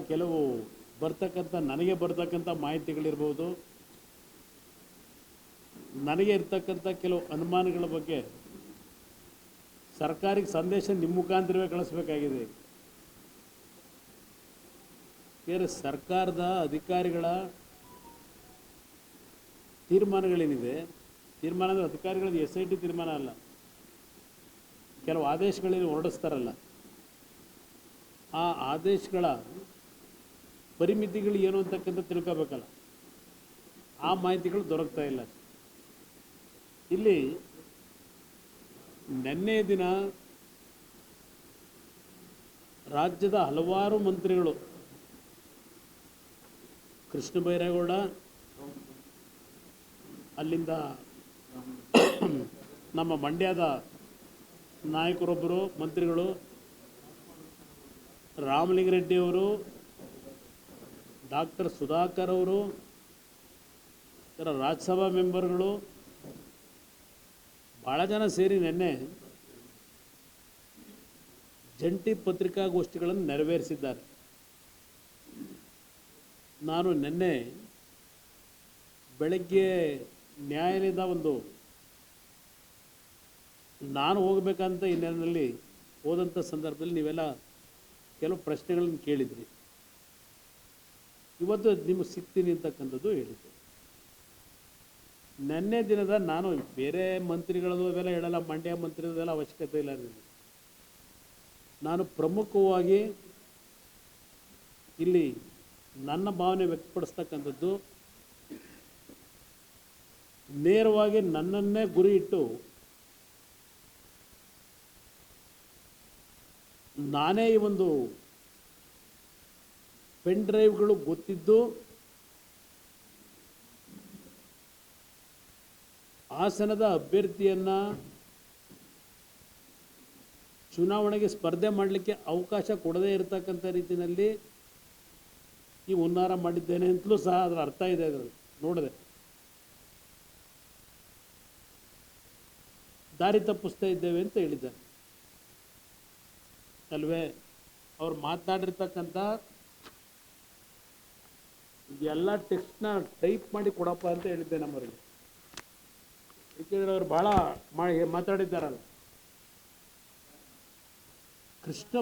ಕೆಲವು ನನಗೆ ಬರ್ತಕ್ಕಂಥ ಮಾಹಿತಿಗಳಿರ್ಬೋದು, ನನಗೆ ಇರ್ತಕ್ಕಂಥ ಕೆಲವು ಅನುಮಾನಗಳ ಬಗ್ಗೆ ಸರ್ಕಾರಕ್ಕೆ ಸಂದೇಶ ನಿಮ್ಮ ಮುಖಾಂತರವೇ ಕಳಿಸ್ಬೇಕಾಗಿದೆ. ಬೇರೆ ಸರ್ಕಾರದ ಅಧಿಕಾರಿಗಳ ತೀರ್ಮಾನಗಳೇನಿದೆ, ತೀರ್ಮಾನ ಅಂದರೆ ಅಧಿಕಾರಿಗಳದ್ದು SIT ತೀರ್ಮಾನ ಅಲ್ಲ, ಕೆಲವು ಆದೇಶಗಳೇನು ಹೊರಡಿಸ್ತಾರಲ್ಲ, ಆ ಆದೇಶಗಳ ಪರಿಮಿತಿಗಳು ಏನು ಅಂತಕ್ಕಂಥ ತಿಳ್ಕೋಬೇಕಲ್ಲ, ಆ ಮಾಹಿತಿಗಳು ದೊರಕ್ತಾ ಇಲ್ಲ. ಇಲ್ಲಿ ನಿನ್ನೆ ದಿನ ರಾಜ್ಯದ ಹಲವಾರು ಮಂತ್ರಿಗಳು, ಕೃಷ್ಣ ಬೈರೇಗೌಡ, ಅಲ್ಲಿಂದ ನಮ್ಮ ಮಂಡ್ಯದ ನಾಯಕರೊಬ್ಬರು ಮಂತ್ರಿಗಳು, ರಾಮಲಿಂಗಾರೆಡ್ಡಿ ಅವರು, ಡಾಕ್ಟರ್ ಸುಧಾಕರ್ ಅವರು, ಇದರ ರಾಜ್ಯಸಭಾ ಮೆಂಬರ್ಗಳು ಭಾಳ ಜನ ಸೇರಿ ನಿನ್ನೆ ಜಂಟಿ ಪತ್ರಿಕಾಗೋಷ್ಠಿಗಳನ್ನು ನೆರವೇರಿಸಿದ್ದಾರೆ. ನಾನು ನಿನ್ನೆ ಬೆಳಗ್ಗೆ ನ್ಯಾಯಾಲಯದ ನಾನು ಹೋಗಬೇಕಂತ ಹಿನ್ನೆಲೆಯಲ್ಲಿ ಹೋದಂಥ ಸಂದರ್ಭದಲ್ಲಿ ನೀವೆಲ್ಲ ಕೆಲವು ಪ್ರಶ್ನೆಗಳನ್ನು ಕೇಳಿದ್ರಿ. ಇವತ್ತು ನಿಮಗೆ ಸಿಗ್ತೀನಿ ಅಂತಕ್ಕಂಥದ್ದು ಹೇಳಿದ್ದೆ. ನಿನ್ನೆ ದಿನದ ನಾನು ಬೇರೆ ಮಂತ್ರಿಗಳದ್ದು ಅವೆಲ್ಲ ಹೇಳಲ್ಲ, ಮಂಡ್ಯ ಮಂತ್ರಿದೆಲ್ಲ ಅವಶ್ಯಕತೆ ಇಲ್ಲ. ನಾನು ಪ್ರಮುಖವಾಗಿ ಇಲ್ಲಿ ನನ್ನ ಭಾವನೆ ವ್ಯಕ್ತಪಡಿಸ್ತಕ್ಕಂಥದ್ದು, ನೇರವಾಗಿ ನನ್ನನ್ನೇ ಗುರಿ ಇಟ್ಟು ನಾನೇ ಈ ಪೆನ್ ಡ್ರೈವ್ಗಳು ಗೊತ್ತಿದ್ದು ಹಾಸನದ ಅಭ್ಯರ್ಥಿಯನ್ನು ಚುನಾವಣೆಗೆ ಸ್ಪರ್ಧೆ ಮಾಡಲಿಕ್ಕೆ ಅವಕಾಶ ಕೊಡದೇ ಇರತಕ್ಕಂಥ ರೀತಿಯಲ್ಲಿ ಈ ಹುನ್ನಾರ ಮಾಡಿದ್ದೇನೆ ಅಂತಲೂ ಸಹ ಅದರ ಅರ್ಥ ಇದೆ. ಅದರಲ್ಲಿ ನೋಡಿದೆ, ದಾರಿ ತಪ್ಪಿಸ್ತಾ ಇದ್ದೇವೆ ಅಂತ ಹೇಳಿದ್ದಾರೆ ಅಲ್ವೇ. ಅವ್ರು ಮಾತನಾಡಿರ್ತಕ್ಕಂಥ ಎಲ್ಲ ಟೆಕ್ಸ್ಟ್ನ ಟೈಪ್ ಮಾಡಿ ಕೊಡಪ್ಪ ಅಂತ ಹೇಳಿದ್ದೆ ನಮ್ಮವರಿಗೆ. ಏಕೆಂದರೆ ಅವ್ರು ಭಾಳ ಮಾತಾಡಿದ್ದಾರಲ್ಲ. ಕೃಷ್ಣ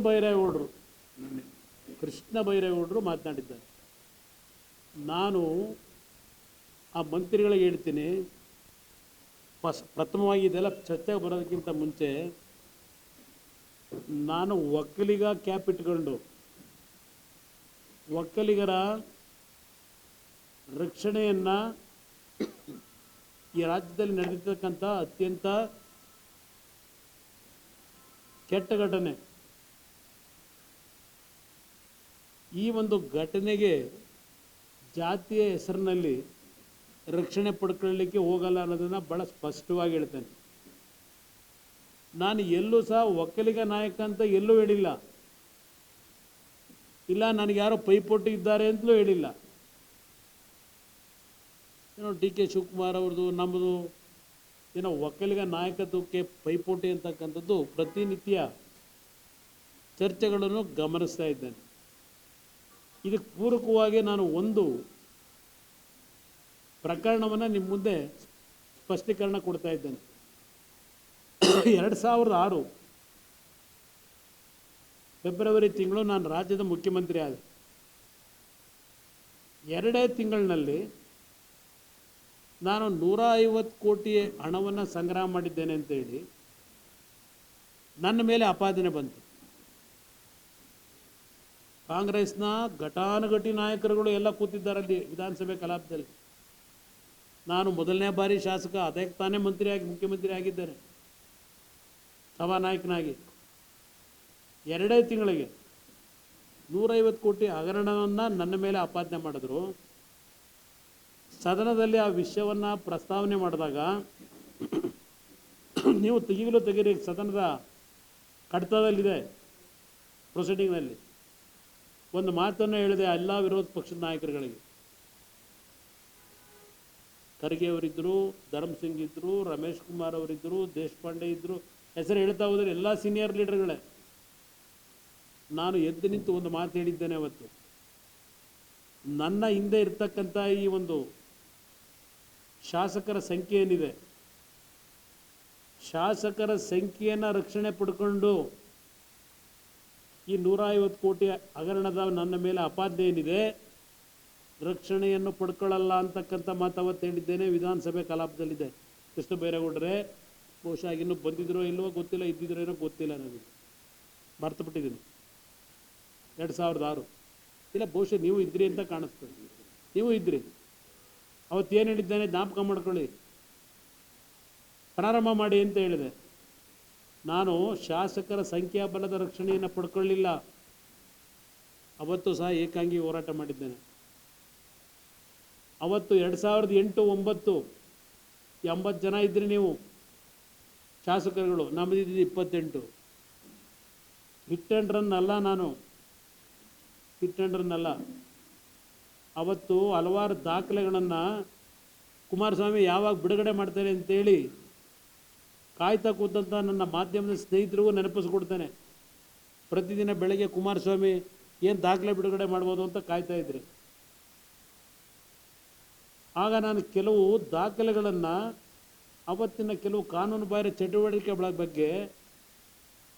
ಬೈರೇಗೌಡರು ಮಾತನಾಡಿದ್ದಾರೆ. ನಾನು ಆ ಮಂತ್ರಿಗಳಿಗೆ ಹೇಳ್ತೀನಿ, ಪ್ರಥಮವಾಗಿ ಇದೆಲ್ಲ ಚರ್ಚೆಗೆ ಬರೋದಕ್ಕಿಂತ ಮುಂಚೆ ನಾನು ಒಕ್ಕಲಿಗ ಕ್ಯಾಪ್ ಇಟ್ಕೊಂಡು ಒಕ್ಕಲಿಗರ ರಕ್ಷಣೆಯನ್ನು ಈ ರಾಜ್ಯದಲ್ಲಿ ನಡೆದಿರ್ತಕ್ಕಂಥ ಅತ್ಯಂತ ಕೆಟ್ಟ ಘಟನೆ, ಈ ಘಟನೆಗೆ ಜಾತಿಯ ಹೆಸರಿನಲ್ಲಿ ರಕ್ಷಣೆ ಪಡ್ಕೊಳ್ಳಲಿಕ್ಕೆ ಹೋಗಲ್ಲ ಅನ್ನೋದನ್ನು ಭಾಳ ಸ್ಪಷ್ಟವಾಗಿ ಹೇಳ್ತೇನೆ. ನಾನು ಎಲ್ಲೂ ಸಹ ಒಕ್ಕಲಿಗ ನಾಯಕ ಅಂತ ಎಲ್ಲೂ ಹೇಳಿಲ್ಲ, ಇಲ್ಲ ನನಗೆ ಯಾರೋ ಪೈಪೋಟಿ ಇದ್ದಾರೆ ಅಂತಲೂ ಹೇಳಿಲ್ಲ. ಏನೋ DK ಶಿವಕುಮಾರ್ ಅವ್ರದ್ದು ನಮ್ಮದು ಏನೋ ಒಕ್ಕಲಿಗ ನಾಯಕತ್ವಕ್ಕೆ ಪೈಪೋಟಿ ಅಂತಕ್ಕಂಥದ್ದು ಪ್ರತಿನಿತ್ಯ ಚರ್ಚೆಗಳನ್ನು ಗಮನಿಸ್ತಾ ಇದ್ದೇನೆ. ಇದಕ್ಕೆ ಪೂರಕವಾಗಿ ನಾನು ಪ್ರಕರಣವನ್ನು ನಿಮ್ಮ ಮುಂದೆ ಸ್ಪಷ್ಟೀಕರಣ ಕೊಡ್ತಾ ಇದ್ದೇನೆ. 2006 ಫೆಬ್ರವರಿ ತಿಂಗಳು ನಾನು ರಾಜ್ಯದ ಮುಖ್ಯಮಂತ್ರಿ ಆದೆ. 2 ತಿಂಗಳಿನಲ್ಲಿ ನಾನು 150 ಕೋಟಿ ಹಣವನ್ನು ಸಂಗ್ರಹ ಮಾಡಿದ್ದೇನೆ ಅಂತ ಹೇಳಿ ನನ್ನ ಮೇಲೆ ಆಪಾದನೆ ಬಂತು. ಕಾಂಗ್ರೆಸ್ನ ಘಟಾನುಘಟಿ ನಾಯಕರುಗಳು ಎಲ್ಲ ಕೂತಿದ್ದಾರಲ್ಲಿ ವಿಧಾನಸಭೆ ಕಲಾಪದಲ್ಲಿ. ನಾನು ಮೊದಲನೇ ಬಾರಿ ಶಾಸಕ, ಅದಕ್ಕೆ ತಾನೇ ಮುಖ್ಯಮಂತ್ರಿ ಆಗಿದ್ದೇನೆ ಸಭಾನಾಯಕನಾಗಿ. 2 ತಿಂಗಳಿಗೆ 150 ಕೋಟಿ ಹಗರಣವನ್ನು ನನ್ನ ಮೇಲೆ ಆಪಾದನೆ ಮಾಡಿದ್ರು. ಸದನದಲ್ಲಿ ಆ ವಿಷಯವನ್ನು ಪ್ರಸ್ತಾವನೆ ಮಾಡಿದಾಗ ನೀವು ಈಗಲೂ ತೆಗೀರಿ, ಸದನದ ಕಡತದಲ್ಲಿದೆ, ಪ್ರೊಸೀಡಿಂಗ್ನಲ್ಲಿ ಒಂದು ಮಾತನ್ನು ಹೇಳಿದೆ ಎಲ್ಲ ವಿರೋಧ ಪಕ್ಷದ ನಾಯಕರುಗಳಿಗೆ. ಖರ್ಗೆ ಅವರಿದ್ದರು, ಧರ್ಮಸಿಂಗ್ ಇದ್ದರು, ರಮೇಶ್ ಕುಮಾರ್ ಅವರಿದ್ದರು, ದೇಶಪಾಂಡೆ ಇದ್ದರು, ಹೆಸರು ಹೇಳ್ತಾ ಹೋದರೆ ಎಲ್ಲ ಸೀನಿಯರ್ ಲೀಡರ್ಗಳೇ. ನಾನು ಎದ್ದು ನಿಂತು ಒಂದು ಮಾತು ಹೇಳಿದ್ದೇನೆ ಅವತ್ತು. ನನ್ನ ಹಿಂದೆ ಇರ್ತಕ್ಕಂಥ ಈ ಒಂದು ಶಾಸಕರ ಸಂಖ್ಯೆ ಏನಿದೆ, ಶಾಸಕರ ಸಂಖ್ಯೆಯನ್ನು ರಕ್ಷಣೆ ಪಡ್ಕೊಂಡು ಈ 150 ಕೋಟಿ ಹಗರಣದ ನನ್ನ ಮೇಲೆ ಅಪಾದ್ಯ ಏನಿದೆ ರಕ್ಷಣೆಯನ್ನು ಪಡ್ಕೊಳ್ಳಲ್ಲ ಅಂತಕ್ಕಂಥ ಮಾತು ಅವತ್ತು ಹೇಳಿದ್ದೇನೆ. ವಿಧಾನಸಭೆ ಕಲಾಪದಲ್ಲಿದೆ. ಕೃಷ್ಣ ಬೈರೇಗೌಡರೇ ಬಹುಶಃ ಇನ್ನೂ ಬಂದಿದ್ರೋ ಇಲ್ವೋ ಗೊತ್ತಿಲ್ಲ, ಇದ್ದಿದ್ರೋ ಏನೋ ಗೊತ್ತಿಲ್ಲ, ನನಗೆ ಮರ್ತು ಬಿಟ್ಟಿದ್ದೀನಿ. 2006 ಇಲ್ಲ, ಬಹುಶಃ ನೀವು ಇದ್ರಿ ಅಂತ ಕಾಣಿಸ್ತದೆ. ನೀವು ಇದ್ರಿ. ಅವತ್ತೇನು ಹೇಳಿದ್ದೇನೆ ಜ್ಞಾಪಕ ಮಾಡ್ಕೊಳ್ಳಿ. ಪ್ರಾರಂಭ ಮಾಡಿ ಅಂತ ಹೇಳಿದೆ. ನಾನು ಶಾಸಕರ ಸಂಖ್ಯಾಬಲದ ರಕ್ಷಣೆಯನ್ನು ಪಡ್ಕೊಳ್ಳಿಲ್ಲ. ಅವತ್ತು ಸಹ ಏಕಾಂಗಿ ಹೋರಾಟ ಮಾಡಿದ್ದೇನೆ. ಅವತ್ತು 2008-09 80 ಜನ ಇದ್ರಿ ನೀವು ಶಾಸಕರುಗಳು, ನಮ್ಮದಿದ್ದು 28. ಹಿಟ್ ಆ್ಯಂಡ್ ರನ್ ಅಲ್ಲ, ನಾನು ಹಿಟ್ ಆ್ಯಂಡ್ ರನ್ ಅಲ್ಲ. ಅವತ್ತು ಹಲವಾರು ದಾಖಲೆಗಳನ್ನು ಕುಮಾರಸ್ವಾಮಿ ಯಾವಾಗ ಬಿಡುಗಡೆ ಮಾಡ್ತಾರೆ ಅಂತೇಳಿ ಕಾಯ್ತಾ ಕೂತಂಥ ನನ್ನ ಮಾಧ್ಯಮದ ಸ್ನೇಹಿತರಿಗೂ ನೆನಪಿಸ್ಕೊಡ್ತೇನೆ. ಪ್ರತಿದಿನ ಬೆಳಗ್ಗೆ ಕುಮಾರಸ್ವಾಮಿ ಏನು ದಾಖಲೆ ಬಿಡುಗಡೆ ಮಾಡ್ಬೋದು ಅಂತ ಕಾಯ್ತಾ ಇದ್ರಿ. ಆಗ ನಾನು ಕೆಲವು ದಾಖಲೆಗಳನ್ನು, ಅವತ್ತಿನ ಕೆಲವು ಕಾನೂನು ಬಾಹಿರ ಚಟುವಟಿಕೆಗಳ ಬಗ್ಗೆ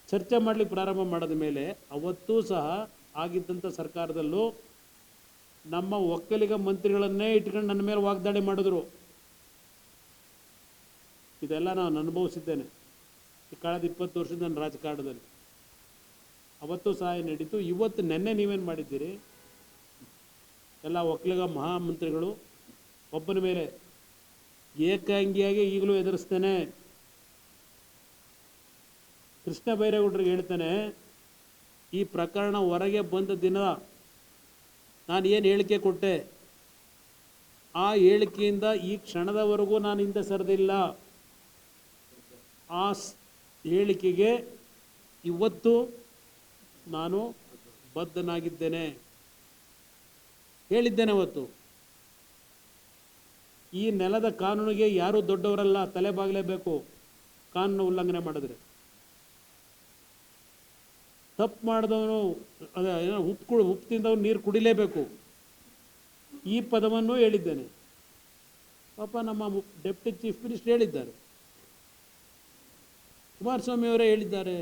ಚರ್ಚೆ ಮಾಡಲಿಕ್ಕೆ ಪ್ರಾರಂಭ ಮಾಡಿದ ಮೇಲೆ ಅವತ್ತೂ ಸಹ ಆಗಿದ್ದಂಥ ಸರ್ಕಾರದಲ್ಲೂ ನಮ್ಮ ಒಕ್ಕಲಿಗ ಮಂತ್ರಿಗಳನ್ನೇ ಇಟ್ಕೊಂಡು ನನ್ನ ಮೇಲೆ ವಾಗ್ದಾಳಿ ಮಾಡಿದ್ರು. ಇದೆಲ್ಲ ನಾನು ಅನುಭವಿಸಿದ್ದೇನೆ ಈ ಕಳೆದ 20 ವರ್ಷದ ನನ್ನ ರಾಜಕಾರಣದಲ್ಲಿ. ಅವತ್ತು ಸಹ ನಡೀತು. ಇವತ್ತು ನೆನ್ನೆ ನೀವೇನು ಮಾಡಿದ್ದೀರಿ? ಎಲ್ಲ ಒಕ್ಕಲಿಗ ಮಹಾಮಂತ್ರಿಗಳು ಒಬ್ಬನ ಮೇಲೆ ಏಕಾಂಗಿಯಾಗಿ ಈಗಲೂ ಎದುರಿಸ್ತೇನೆ. ಕೃಷ್ಣ ಬೈರೇಗೌಡರಿಗೆ ಹೇಳ್ತೇನೆ, ಈ ಪ್ರಕರಣ ಹೊರಗೆ ಬಂದ ದಿನ ನಾನು ಏನು ಹೇಳಿಕೆ ಕೊಟ್ಟೆ, ಆ ಹೇಳಿಕೆಯಿಂದ ಈ ಕ್ಷಣದವರೆಗೂ ನಾನು ಹಿಂದೆ ಸರಿದಿಲ್ಲ. ಆ ಹೇಳಿಕೆಗೆ ಇವತ್ತು ನಾನು ಬದ್ಧನಾಗಿದ್ದೇನೆ. ಹೇಳಿದ್ದೇನೆ ಅವತ್ತು, ಈ ನೆಲದ ಕಾನೂನಿಗೆ ಯಾರೂ ದೊಡ್ಡವರಲ್ಲ, ತಲೆಬಾಗಲೇಬೇಕು ಕಾನೂನು ಉಲ್ಲಂಘನೆ ಮಾಡಿದ್ರೆ. ತಪ್ಪು ಮಾಡಿದವನು ಉಪ್ಪು ತಿಂದವನು ನೀರು ಕುಡಿಲೇಬೇಕು, ಈ ಪದವನ್ನು ಹೇಳಿದ್ದೇನೆ. ಪಾಪ ನಮ್ಮ ಡೆಪ್ಟಿ ಚೀಫ್ ಮಿನಿಸ್ಟರ್ ಹೇಳಿದ್ದಾರೆ, ಕುಮಾರಸ್ವಾಮಿ ಅವರೇ ಹೇಳಿದ್ದಾರೆ,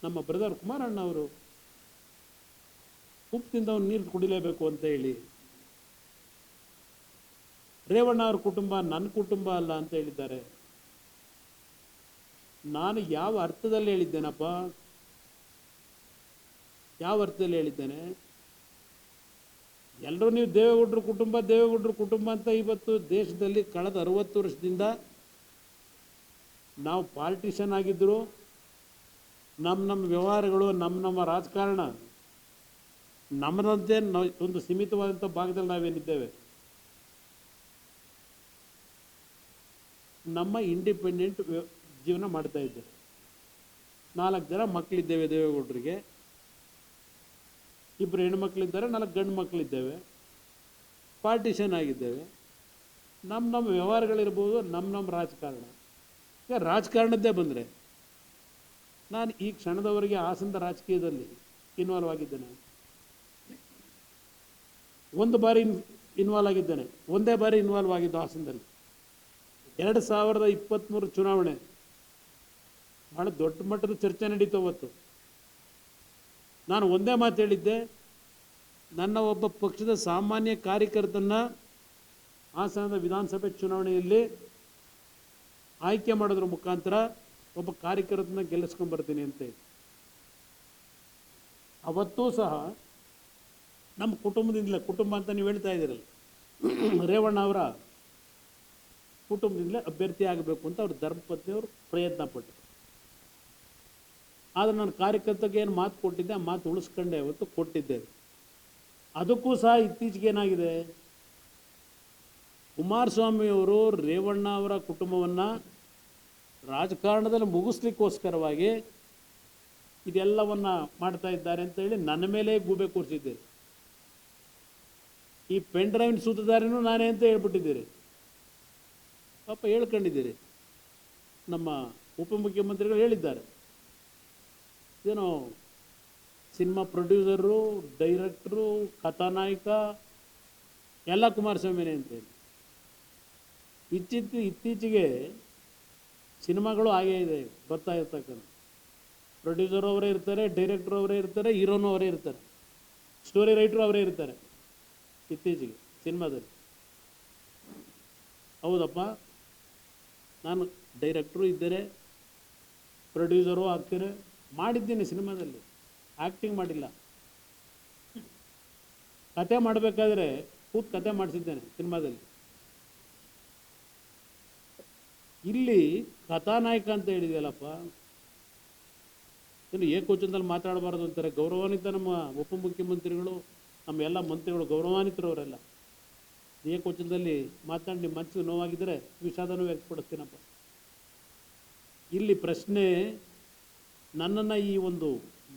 ನಮ್ಮ ಬ್ರದರ್ ಕುಮಾರಣ್ಣ ಅವರು ಉಪ್ಪು ತಿಂದವನು ನೀರು ಕುಡಿಲೇಬೇಕು ಅಂತ ಹೇಳಿ. ರೇವಣ್ಣ ಅವ್ರ ಕುಟುಂಬ ನನ್ನ ಕುಟುಂಬ ಅಲ್ಲ ಅಂತ ಹೇಳಿದ್ದಾರೆ. ನಾನು ಯಾವ ಅರ್ಥದಲ್ಲಿ ಹೇಳಿದ್ದೇನಪ್ಪ? ಯಾವ ಅರ್ಥದಲ್ಲಿ ಹೇಳಿದ್ದೇನೆ? ಎಲ್ಲರೂ ನೀವು ದೇವೇಗೌಡರು ಕುಟುಂಬ ಅಂತ ಇವತ್ತು ದೇಶದಲ್ಲಿ ಕಳೆದ 60 ವರ್ಷದಿಂದ ನಾವು ಪಾಲಿಟಿಷನ್ ಆಗಿದ್ದರು, ನಮ್ಮ ವ್ಯವಹಾರಗಳು, ನಮ್ಮ ರಾಜಕಾರಣ ನಮ್ಮದಂತೆ ಒಂದು ಸೀಮಿತವಾದಂಥ ಭಾಗದಲ್ಲಿ ನಾವೇನಿದ್ದೇವೆ. ನಮ್ಮ ಇಂಡಿಪೆಂಡೆಂಟ್ ಜೀವನ ಮಾಡ್ತಾ ಇದ್ದೇವೆ. 4 ಜನ ಮಕ್ಕಳಿದ್ದೇವೆ ದೇವೇಗೌಡರಿಗೆ, 2 ಹೆಣ್ಮಕ್ಳಿದ್ದಾರೆ, 4 ಗಂಡು ಮಕ್ಕಳಿದ್ದೇವೆ. ಪಾರ್ಟಿಷನ್ ಆಗಿದ್ದೇವೆ. ನಮ್ಮ ವ್ಯವಹಾರಗಳಿರ್ಬೋದು, ನಮ್ಮ ರಾಜಕಾರಣ. ಈಗ ರಾಜಕಾರಣದ್ದೇ ಬಂದರೆ ನಾನು ಈ ಕ್ಷಣದವರೆಗೆ ಹಾಸನದ ರಾಜಕೀಯದಲ್ಲಿ ಇನ್ವಾಲ್ವ್ ಆಗಿದ್ದೇನೆ. ಒಂದು ಬಾರಿ ಇನ್ವಾಲ್ವ್ ಆಗಿದ್ದೇನೆ, ಒಂದೇ ಬಾರಿ ಇನ್ವಾಲ್ವ್ ಆಗಿದ್ದು ಹಾಸನದಲ್ಲಿ. 2023 ಚುನಾವಣೆ ಭಾಳ ದೊಡ್ಡ ಮಟ್ಟದ ಚರ್ಚೆ ನಡೀತು ಅವತ್ತು. ನಾನು ಒಂದೇ ಮಾತು ಹೇಳಿದ್ದೆ, ನನ್ನ ಒಬ್ಬ ಪಕ್ಷದ ಸಾಮಾನ್ಯ ಕಾರ್ಯಕರ್ತನ ಹಾಸನದ ವಿಧಾನಸಭೆ ಚುನಾವಣೆಯಲ್ಲಿ ಆಯ್ಕೆ ಮಾಡೋದ್ರ ಮುಖಾಂತರ ಒಬ್ಬ ಕಾರ್ಯಕರ್ತನ ಗೆಲ್ಲಿಸ್ಕೊಂಡು ಬರ್ತೀನಿ ಅಂತೇಳಿ. ಅವತ್ತೂ ಸಹ ನಮ್ಮ ಕುಟುಂಬದಿಂದಲೇ, ಕುಟುಂಬ ಅಂತ ನೀವು ಹೇಳ್ತಾ ಇದ್ದೀರಲ್ಲ, ರೇವಣ್ಣ ಅವರ ಕುಟುಂಬದಿಂದಲೇ ಅಭ್ಯರ್ಥಿ ಆಗಬೇಕು ಅಂತ ಅವ್ರ ಧರ್ಮಪತ್ನಿಯವರು ಪ್ರಯತ್ನ ಪಟ್ಟರು. ಆದರೆ ನಾನು ಕಾರ್ಯಕರ್ತರಿಗೆ ಏನು ಮಾತು ಕೊಟ್ಟಿದ್ದೆ ಆ ಮಾತು ಉಳಿಸ್ಕೊಂಡೆ ಅವತ್ತು ಕೊಟ್ಟಿದ್ದೇವೆ. ಅದಕ್ಕೂ ಸಹ ಇತ್ತೀಚೆಗೆ ಏನಾಗಿದೆ, ಕುಮಾರಸ್ವಾಮಿಯವರು ರೇವಣ್ಣ ಅವರ ಕುಟುಂಬವನ್ನು ರಾಜಕಾರಣದಲ್ಲಿ ಮುಗಿಸ್ಲಿಕ್ಕೋಸ್ಕರವಾಗಿ ಇದೆಲ್ಲವನ್ನು ಮಾಡ್ತಾ ಇದ್ದಾರೆ ಅಂತ ಹೇಳಿ ನನ್ನ ಮೇಲೆ ಗೂಬೆ ಕೂರಿಸಿದ್ದೀರಿ. ಈ ಪೆನ್ ಡ್ರೈವ್ ಸೂತ್ರಧಾರಿನೂ ನಾನೇ ಅಂತ ಹೇಳ್ಬಿಟ್ಟಿದ್ದೀರಿ. ಪಾಪ ಹೇಳ್ಕೊಂಡಿದ್ದೀರಿ. ನಮ್ಮ ಉಪಮುಖ್ಯಮಂತ್ರಿಗಳು ಹೇಳಿದ್ದಾರೆ, ಏನೋ ಸಿನಿಮಾ ಪ್ರೊಡ್ಯೂಸರು, ಡೈರೆಕ್ಟ್ರು, ಕಥಾನಾಯಕ ಎಲ್ಲ ಕುಮಾರಸ್ವಾಮಿನೇ ಅಂತೇಳಿ. ಇತ್ತೀಚೆಗೆ ಸಿನಿಮಾಗಳು ಹಾಗೇ ಇದೆ, ಬರ್ತಾ ಇರ್ತಕ್ಕಂಥ ಪ್ರೊಡ್ಯೂಸರ್ ಅವರೇ ಇರ್ತಾರೆ, ಡೈರೆಕ್ಟ್ರು ಅವರೇ ಇರ್ತಾರೆ, ಹೀರೋನು ಅವರೇ ಇರ್ತಾರೆ, ಸ್ಟೋರಿ ರೈಟ್ರು ಅವರೇ ಇರ್ತಾರೆ ಇತ್ತೀಚೆಗೆ ಸಿನಿಮಾದಲ್ಲಿ. ಹೌದಪ್ಪ, ನಾನು ಡೈರೆಕ್ಟ್ರು ಇದ್ದರೆ, ಪ್ರೊಡ್ಯೂಸರು ಆಗ್ತಾರೆ, ಮಾಡಿದ್ದೀನಿ ಸಿನಿಮಾದಲ್ಲಿ, ಆ್ಯಕ್ಟಿಂಗ್ ಮಾಡಿಲ್ಲ. ಕತೆ ಮಾಡಬೇಕಾದ್ರೆ ಕೂತು ಕತೆ ಮಾಡಿಸಿದ್ದೇನೆ ಸಿನಿಮಾದಲ್ಲಿ. ಇಲ್ಲಿ ಕಥಾನಾಯಕ ಅಂತ ಹೇಳಿದೆಯಲ್ಲಪ್ಪ, ಇನ್ನು ಏಕವಚನದಲ್ಲಿ ಮಾತಾಡಬಾರ್ದು ಅಂತಾರೆ. ಗೌರವಾನ್ವಿತ ನಮ್ಮ ಉಪಮುಖ್ಯಮಂತ್ರಿಗಳು, ನಮ್ಮ ಎಲ್ಲ ಮಂತ್ರಿಗಳು ಗೌರವಾನ್ವಿತರವರೆಲ್ಲ. ಏಕವಚನದಲ್ಲಿ ಮಾತಾಡಿ ನಿಮ್ಮ ಮನಸ್ಸಿಗೆ ನೋವಾಗಿದ್ದರೆ ವಿಷಾದನೂ ವ್ಯಕ್ತಪಡಿಸ್ತೀನಪ್ಪ. ಇಲ್ಲಿ ಪ್ರಶ್ನೆ, ನನ್ನನ್ನು ಈ ಒಂದು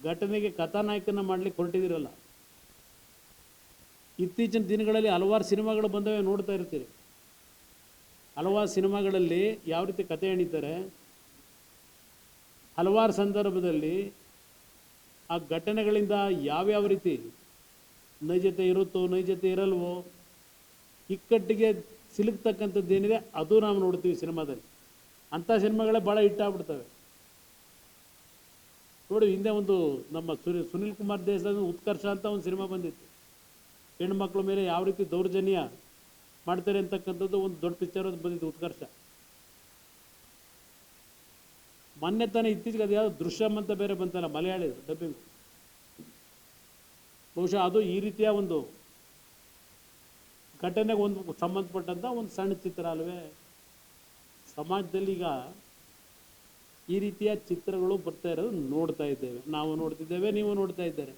ಘಟನೆಗೆ ಕಥಾನಾಯಕನ ಮಾಡಲಿಕ್ಕೆ ಹೊರಟಿದ್ದೀರಲ್ಲ, ಇತ್ತೀಚಿನ ದಿನಗಳಲ್ಲಿ ಹಲವಾರು ಸಿನಿಮಾಗಳು ಬಂದವೆ, ನೋಡ್ತಾ ಇರ್ತೀರಿ. ಹಲವಾರು ಸಿನಿಮಾಗಳಲ್ಲಿ ಯಾವ ರೀತಿ ಕತೆ ಎಣಿತಾರೆ, ಹಲವಾರು ಸಂದರ್ಭದಲ್ಲಿ ಆ ಘಟನೆಗಳಿಂದ ಯಾವ್ಯಾವ ರೀತಿ ನೈಜತೆ ಇರುತ್ತೋ ನೈಜತೆ ಇರಲ್ವೋ, ಇಕ್ಕಟ್ಟಿಗೆ ಸಿಲುಕ್ತಕ್ಕಂಥದ್ದೇನಿದೆ ಅದು ನಾವು ನೋಡ್ತೀವಿ ಸಿನಿಮಾದಲ್ಲಿ. ಅಂಥ ಸಿನಿಮಾಗಳೇ ಭಾಳ ಹಿಟ್ಟಾಗ್ಬಿಡ್ತವೆ ನೋಡಿ. ಹಿಂದೆ ಒಂದು ನಮ್ಮ ಸುನಿಲ್ ಕುಮಾರ್ ದೇಸಾಯಿ ಉತ್ಕರ್ಷ ಅಂತ ಒಂದು ಸಿನಿಮಾ ಬಂದಿತ್ತು. ಹೆಣ್ಮಕ್ಳ ಮೇಲೆ ಯಾವ ರೀತಿ ದೌರ್ಜನ್ಯ ಮಾಡ್ತಾರೆ ಅಂತಕ್ಕಂಥದ್ದು ಒಂದು ದೊಡ್ಡ ಪಿಕ್ಚರ್ ಬಂದಿತ್ತು, ಉತ್ಕರ್ಷ. ಮೊನ್ನೆ ತಾನೇ ಇತ್ತೀಚೆಗೆ ಅದು ಯಾವುದು ದೃಶ್ಯಂ ಅಂತ ಬೇರೆ ಬಂತಲ್ಲ, ಮಲಯಾಳಿ ಡಬ್ಬಿಂಗ್. ಬಹುಶಃ ಅದು ಈ ರೀತಿಯ ಒಂದು ಘಟನೆಗೆ ಒಂದು ಸಂಬಂಧಪಟ್ಟಂಥ ಒಂದು ಸಣ್ಣ ಚಿತ್ರ ಅಲ್ವೇ. ಸಮಾಜದಲ್ಲಿ ಈಗ ಈ ರೀತಿಯ ಚಿತ್ರಗಳು ಬರ್ತಾ ಇರೋದು ನೋಡ್ತಾ ಇದ್ದೇವೆ, ನಾವು ನೋಡ್ತಿದ್ದೇವೆ, ನೀವು ನೋಡ್ತಾ ಇದ್ದಾರೆ.